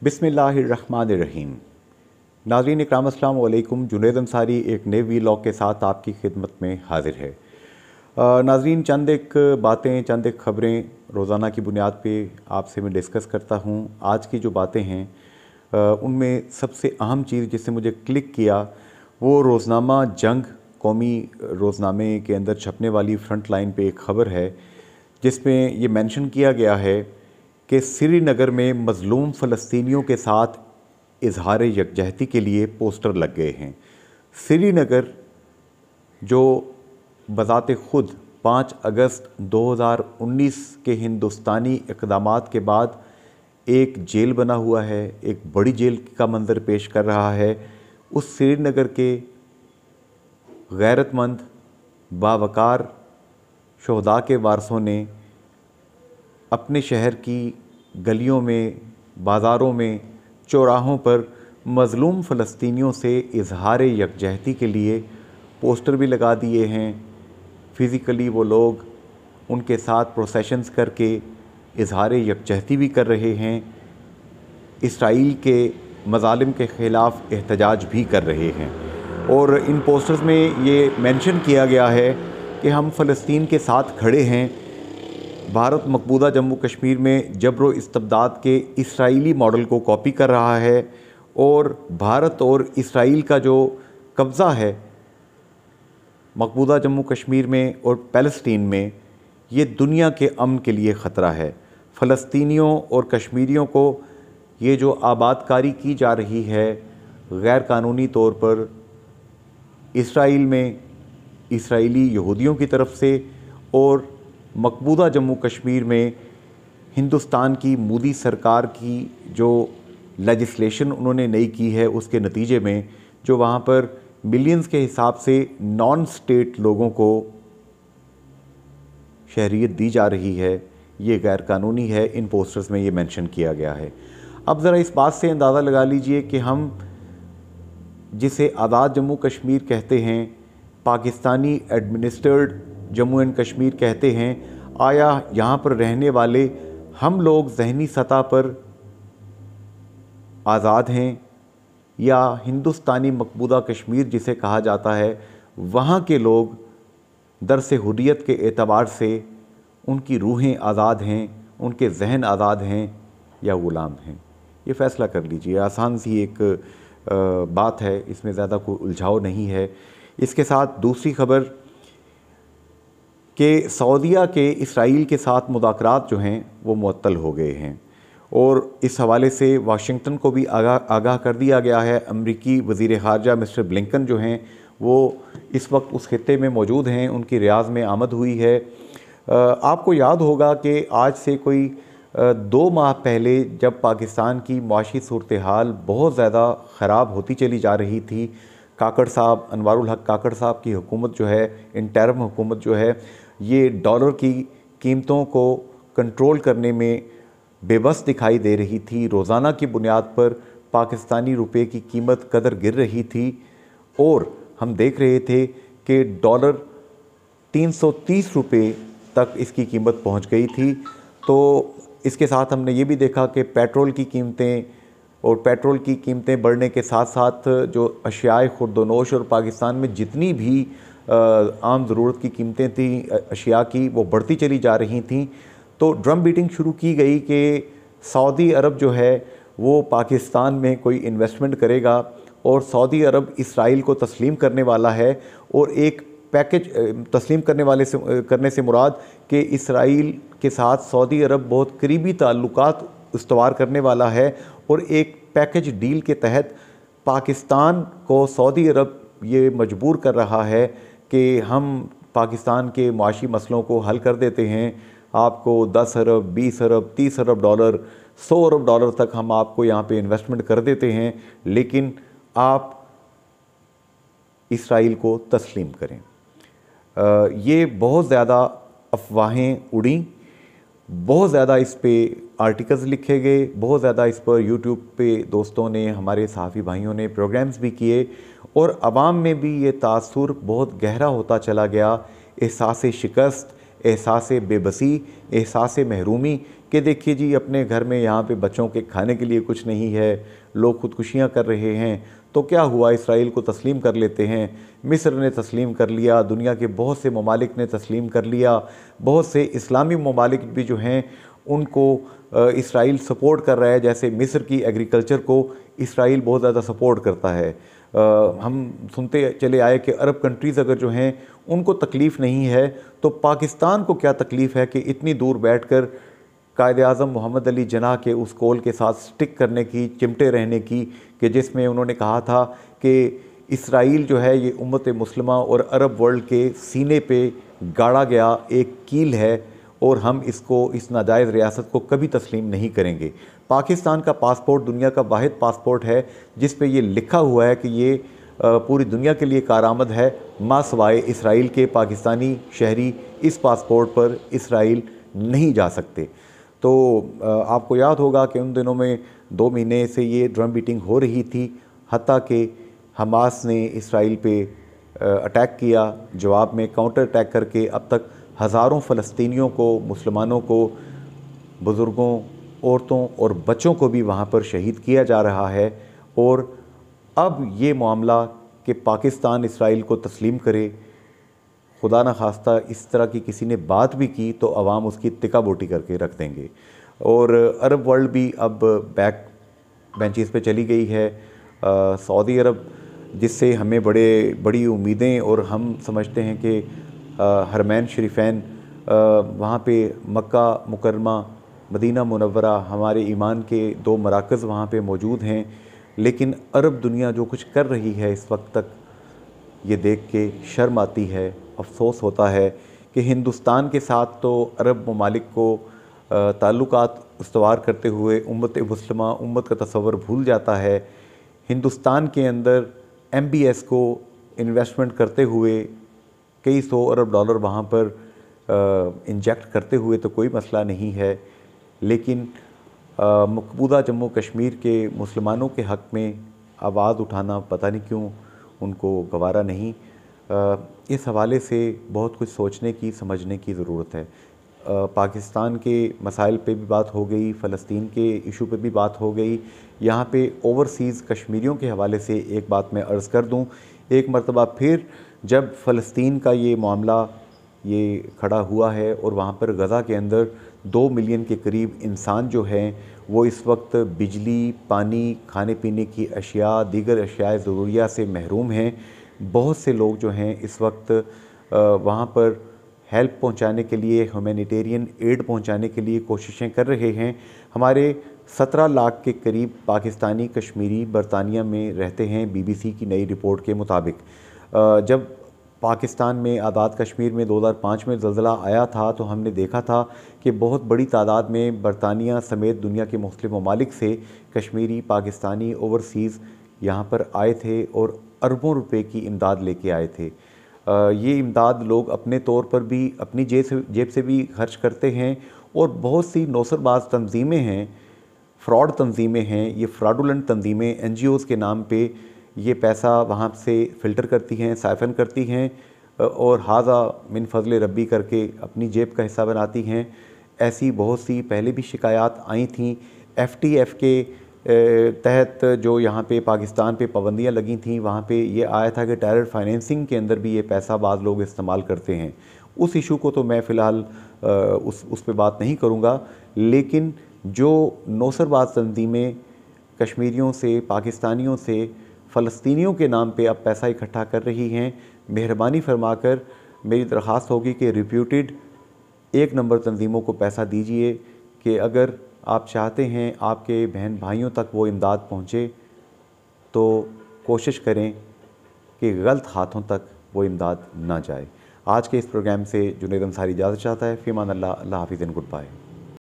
बिस्मिल्लाहिर्रहमानिर्रहीम। नाज़रीन इकराम अस्सलाम वालेकुम। जुनैद अंसारी एक नए वीलॉग के साथ आपकी खिदमत में हाजिर है। नाज़रीन चंद एक बातें, चंद एक ख़बरें रोज़ाना की बुनियाद पे आपसे मैं डिस्कस करता हूँ। आज की जो बातें हैं उनमें सबसे अहम चीज़ जिससे मुझे क्लिक किया वो रोज़नामा जंग कौमी रोज़नामे के अंदर छपने वाली फ्रंट लाइन पे एक ख़बर है जिसमें ये मेंशन किया गया है कि श्रीनगर में मज़लूम फ़लस्तीनियों के साथ इजहार यकजहती के लिए पोस्टर लग गए हैं। श्रीनगर जो बज़ाते ख़ुद 5 अगस्त 2019 के हिंदुस्तानी इक़दामात के बाद एक जेल बना हुआ है, एक बड़ी जेल का मंज़र पेश कर रहा है, उस श्रीनगर के गैरतमंद बावकार शोहदा के वारसों ने अपने शहर की गलियों में, बाज़ारों में, चौराहों पर मज़लूम फ़लस्तीनियों से इजहार यकजहती के लिए पोस्टर भी लगा दिए हैं। फ़िज़िकली वो लोग उनके साथ प्रोसेशंस करके इजहार यकजहती भी कर रहे हैं, इसराइल के मज़ालिम के ख़िलाफ़ एहतजाज भी कर रहे हैं। और इन पोस्टर्स में ये मेंशन किया गया है कि हम फ़लस्तीन के साथ खड़े हैं। भारत मकबूजा जम्मू कश्मीर में जबरो इस्तबदाद के इसराइली मॉडल को कॉपी कर रहा है और भारत और इसराइल का जो कब्ज़ा है मकबूजा जम्मू कश्मीर में और फ़लस्तीन में, ये दुनिया के अमन के लिए ख़तरा है। फ़लस्तीनियों और कश्मीरियों को ये जो आबादकारी की जा रही है गैर कानूनी तौर पर इसराइल में इसराइली यहूदियों की तरफ से और मकबूजा जम्मू कश्मीर में हिंदुस्तान की मोदी सरकार की जो लेजिस्लेशन उन्होंने नई की है उसके नतीजे में जो वहाँ पर मिलियंस के हिसाब से नॉन स्टेट लोगों को शहरियत दी जा रही है, ये गैर कानूनी है। इन पोस्टर्स में ये मेंशन किया गया है। अब ज़रा इस बात से अंदाज़ा लगा लीजिए कि हम जिसे आज़ाद जम्मू कश्मीर कहते हैं, पाकिस्तानी एडमिनिस्ट्रेड जम्मू एंड कश्मीर कहते हैं, आया यहाँ पर रहने वाले हम लोग ज़हनी सतह पर आज़ाद हैं या हिंदुस्तानी मकबूजा कश्मीर जिसे कहा जाता है वहाँ के लोग दरसे हुर्रियत के एतबार से उनकी रूहें आज़ाद हैं, उनके जहन आज़ाद हैं या ग़ुलाम हैं। ये फ़ैसला कर लीजिए। आसान सी एक बात है, इसमें ज़्यादा कोई उलझाव नहीं है। इसके साथ दूसरी खबर कि सऊदीया के इसराइल के साथ मुज़ाकरात जो हैं वो मुअत्तल हो गए हैं और इस हवाले से वाशिंगटन को भी आगाह कर दिया गया है। अमरीकी वज़ीर ख़ारजा मिस्टर ब्लिंकन जो हैं वो इस वक्त उस खित्ते में मौजूद हैं, उनकी रियाज़ में आमद हुई है। आपको याद होगा कि आज से कोई 2 माह पहले जब पाकिस्तान की माशी सूरत हाल बहुत ज़्यादा ख़राब होती चली जा रही थी, काकड़ साहब, अनवारुल हक काकड़ साहब की हुकूमत जो है, इंटरिम हुकूमत जो है, ये डॉलर की कीमतों को कंट्रोल करने में बेबस दिखाई दे रही थी। रोज़ाना की बुनियाद पर पाकिस्तानी रुपए की कीमत कदर गिर रही थी और हम देख रहे थे कि डॉलर 330 रुपये तक इसकी कीमत पहुंच गई थी। तो इसके साथ हमने ये भी देखा कि पेट्रोल की कीमतें बढ़ने के साथ साथ जो अशियाए खुर्दोनोश और पाकिस्तान में जितनी भी आम ज़रूरत की कीमतें थी अशिया की, वो बढ़ती चली जा रही थी। तो ड्रम बीटिंग शुरू की गई कि सऊदी अरब जो है वो पाकिस्तान में कोई इन्वेस्टमेंट करेगा और सऊदी अरब इसराइल को तस्लीम करने वाला है और एक पैकेज तस्लीम करने से मुराद कि इसराइल के साथ सऊदी अरब बहुत करीबी ताल्लुकात इस्तवार करने वाला है और एक पैकेज डील के तहत पाकिस्तान को सऊदी अरब ये मजबूर कर रहा है कि हम पाकिस्तान के माशी मसलों को हल कर देते हैं, आपको 10 अरब, 20 अरब, 30 अरब डॉलर, 100 अरब डॉलर तक हम आपको यहाँ पे इन्वेस्टमेंट कर देते हैं, लेकिन आप इसराइल को तस्लीम करें। ये बहुत ज़्यादा अफवाहें उड़ी, बहुत ज़्यादा इस पे आर्टिकल्स लिखे गए, बहुत ज़्यादा इस पर यूट्यूब पे दोस्तों ने, हमारे सहाफ़ी भाइयों ने प्रोग्राम्स भी किए और आवाम में भी ये तासुर बहुत गहरा होता चला गया। एहसास शिकस्त, एहसास बेबसी, एहसास महरूमी, कि देखिए जी अपने घर में यहाँ पे बच्चों के खाने के लिए कुछ नहीं है, लोग खुदकुशियाँ कर रहे हैं, तो क्या हुआ, इसराइल को तस्लीम कर लेते हैं। मिस्र ने तस्लीम कर लिया, दुनिया के बहुत से ममालिक ने तस्लीम कर लिया, बहुत से इस्लामी ममालिक भी जो हैं उनको इसराइल सपोर्ट कर रहा है। जैसे मिस्र की एग्रीकल्चर को इसराइल बहुत ज़्यादा सपोर्ट करता है। हम सुनते चले आए कि अरब कंट्रीज़ अगर जो हैं उनको तकलीफ़ नहीं है, तो पाकिस्तान को क्या तकलीफ़ है कि इतनी दूर बैठकर कायद-ए-आज़म मोहम्मद अली जिन्नाह के उस कॉल के साथ स्टिक करने की, चिमटे रहने की, कि जिसमें उन्होंने कहा था कि इसराइल जो है ये उम्मत मुस्लिमा और अरब वर्ल्ड के सीने पे गाड़ा गया एक कील है और हम इसको, इस नाजायज़ रियासत को कभी तस्लीम नहीं करेंगे। पाकिस्तान का पासपोर्ट दुनिया का वाहिद पासपोर्ट है जिस पे ये लिखा हुआ है कि ये पूरी दुनिया के लिए कारआमद है, मा सवाए इसराइल के। पाकिस्तानी शहरी इस पासपोर्ट पर इसराइल नहीं जा सकते। तो आपको याद होगा कि उन दिनों में 2 महीने से ये ड्रम बीटिंग हो रही थी, हत्ता कि हमास ने इसराइल पे अटैक किया, जवाब में काउंटर अटैक करके अब तक हज़ारों फ़लस्तीनियों को, मुसलमानों को, बुज़ुर्गों, औरतों और बच्चों को भी वहाँ पर शहीद किया जा रहा है। और अब ये मामला कि पाकिस्तान इसराइल को तस्लीम करे, खुदा न खास्ता इस तरह की किसी ने बात भी की तो अवाम उसकी तिका बोटी करके रख देंगे। और अरब वर्ल्ड भी अब बैक बेंचेस पे चली गई है। सऊदी अरब, जिससे हमें बड़ी उम्मीदें, और हम समझते हैं कि हरमैन शरीफैन वहाँ पे मक्का मुकरमा, मदीना मुनव्वरा, हमारे ईमान के 2 मराकज़ वहाँ पे मौजूद हैं। लेकिन अरब दुनिया जो कुछ कर रही है इस वक्त तक, ये देख के शर्म आती है, अफसोस होता है कि हिंदुस्तान के साथ तो अरब ममालिक को ताल्लुकात उस्तवार करते हुए उम्मत मुस्लिमा, उम्मत का तस्वर भूल जाता है। हिंदुस्तान के अंदर MBS को इन्वेस्टमेंट करते हुए कई 100 अरब डॉलर वहाँ पर इंजेक्ट करते हुए तो कोई मसला नहीं है, लेकिन मकबूजा जम्मू कश्मीर के मुसलमानों के हक़ में आवाज़ उठाना पता नहीं क्यों उनको गवारा नहीं। इस हवाले से बहुत कुछ सोचने की, समझने की ज़रूरत है। पाकिस्तान के मसाइल पे भी बात हो गई, फ़लस्तीन के इशू पे भी बात हो गई। यहाँ पे ओवरसीज़ कश्मीरियों के हवाले से एक बात मैं अर्ज़ कर दूँ, एक मरतबा फिर जब फ़लस्तीन का ये मामला ये खड़ा हुआ है और वहाँ पर गज़ा के अंदर 2 मिलियन के करीब इंसान जो हैं वो इस वक्त बिजली, पानी, खाने पीने की अशिया, दीगर अशियाए ज़रूरिया से महरूम हैं। बहुत से लोग जो हैं इस वक्त वहाँ पर हेल्प पहुँचाने के लिए, ह्यूमैनिटेरियन एड पहुँचाने के लिए कोशिशें कर रहे हैं। हमारे 17 लाख के करीब पाकिस्तानी कश्मीरी बरतानिया में रहते हैं, BBC की नई रिपोर्ट के मुताबिक। जब पाकिस्तान में आज़ाद कश्मीर में 2005 में ज़लज़ला आया था तो हमने देखा था कि बहुत बड़ी तादाद में बरतानिया समेत दुनिया के मुख्तलिफ़ ममालिक से कश्मीरी पाकिस्तानी ओवरसीज़ यहाँ पर आए थे और अरबों रुपए की इमदाद लेके आए थे। ये इमदाद लोग अपने तौर पर भी अपनी जेब से भी खर्च करते हैं, और बहुत सी नौसरबाज तंजीमें हैं, फ़्रॉड तंजीमें हैं, ये फ्राडुलेंट तंजीमें NGOs के नाम पे ये पैसा वहाँ से फ़िल्टर करती हैं, साइफन करती हैं और हाज़ा मिन फ़ज़ल रब्बी करके अपनी जेब का हिस्सा बनाती हैं। ऐसी बहुत सी पहले भी शिकायत आई थीं। FTF के तहत जो यहाँ पे पाकिस्तान पे पाबंदियाँ लगी थीं, वहाँ पे ये आया था कि टेरर फाइनेंसिंग के अंदर भी ये पैसा बाज़ लोग इस्तेमाल करते हैं। उस इशू को तो मैं फ़िलहाल उस पे बात नहीं करूँगा, लेकिन जो नौसरबाज तंजीमें कश्मीरियों से, पाकिस्तानियों से, फ़लस्तीनियों के नाम पे अब पैसा इकट्ठा कर रही हैं, मेहरबानी फरमाकर मेरी दरख्वास्त होगी कि रिप्यूटेड 1 नंबर तंजीमों को पैसा दीजिए, कि अगर आप चाहते हैं आपके बहन भाइयों तक वो इमदाद पहुँचे तो कोशिश करें कि गलत हाथों तक वो इमदाद ना जाए। आज के इस प्रोग्राम से जुनैद अंसारी इजाज़त चाहता है। फ़ी अमान अल्लाह, अल्लाह हाफ़िज़ एंड गुड बाय।